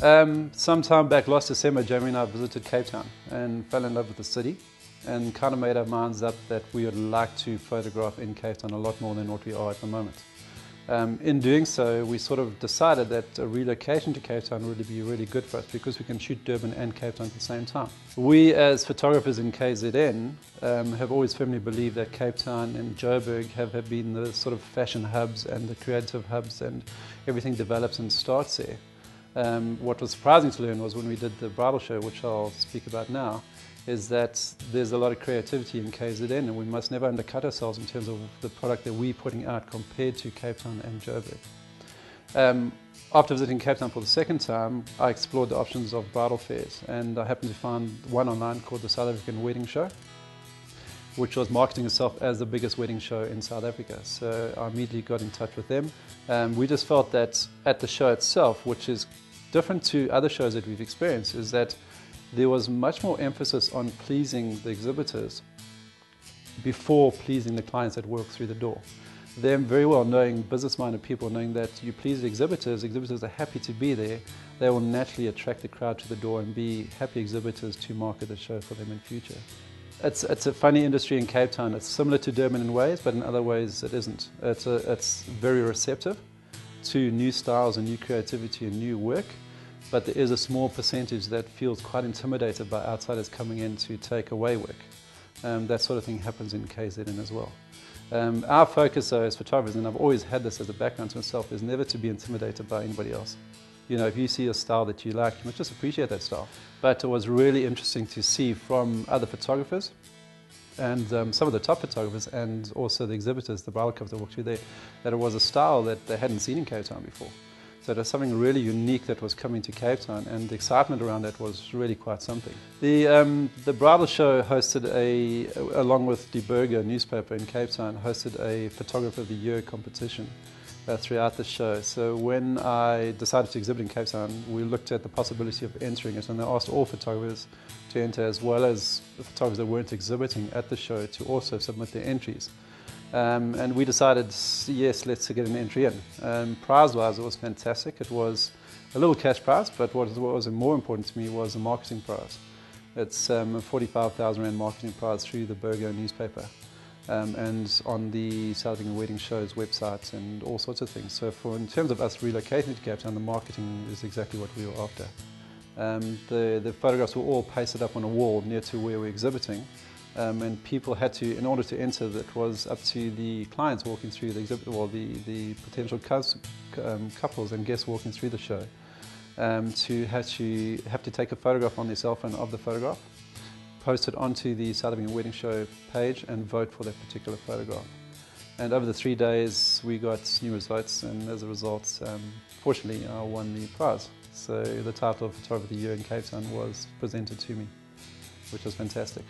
Sometime back last December, Jaimi and I visited Cape Town and fell in love with the city and kind of made our minds up that we would like to photograph in Cape Town a lot more than what we are at the moment. In doing so, we sort of decided that a relocation to Cape Town would be really good for us because we can shoot Durban and Cape Town at the same time. We as photographers in KZN have always firmly believed that Cape Town and Joburg have been the sort of fashion hubs and the creative hubs, and everything develops and starts there. What was surprising to learn was when we did the bridal show, which I'll speak about now, is that there's a lot of creativity in KZN, and we must never undercut ourselves in terms of the product that we're putting out compared to Cape Town and Joburg. After visiting Cape Town for the second time, I explored the options of bridal fairs, and I happened to find one online called the South African Wedding Show, which was marketing itself as the biggest wedding show in South Africa. So I immediately got in touch with them. We just felt that at the show itself, which is different to other shows that we've experienced, is that there was much more emphasis on pleasing the exhibitors before pleasing the clients that walk through the door. Them very well knowing, business-minded people, knowing that you please the exhibitors are happy to be there, they will naturally attract the crowd to the door and be happy exhibitors to market the show for them in future. It's a funny industry in Cape Town. It's similar to Durban in ways, but in other ways it isn't. It's very receptive to new styles and new creativity and new work, but there is a small percentage that feels quite intimidated by outsiders coming in to take away work. That sort of thing happens in KZN as well. Our focus though as photographers, and I've always had this as a background to myself, is never to be intimidated by anybody else. You know, if you see a style that you like, you must just appreciate that style. But it was really interesting to see from other photographers and some of the top photographers and also the exhibitors, the bridal couples that walked through there, that it was a style that they hadn't seen in Cape Town before. So there's something really unique that was coming to Cape Town, and the excitement around that was really quite something. The bridal show hosted along with Die Burger newspaper in Cape Town, hosted a Photographer of the Year competition throughout the show. So when I decided to exhibit in Cape Town, we looked at the possibility of entering it, and they asked all photographers to enter, as well as the photographers that weren't exhibiting at the show to also submit their entries. And we decided, yes, let's get an entry in. Prize-wise, it was fantastic. It was a little cash prize, but what was more important to me was the marketing prize. It's a 45,000 Rand marketing prize through the Burger newspaper and on the South African Wedding Show's website and all sorts of things. So in terms of us relocating to Cape Town, the marketing is exactly what we were after. The photographs were all pasted up on a wall near to where we're exhibiting. And people had to, in order to enter, that was up to the clients walking through the exhibit, or the potential couples and guests walking through the show, to have to take a photograph on their cell phone of the photograph, post it onto the South African Wedding Show page, and vote for that particular photograph. And over the 3 days, we got numerous votes, and as a result, fortunately, I won the prize. So the title of Photographer of the Year in Cape Town was presented to me, which was fantastic.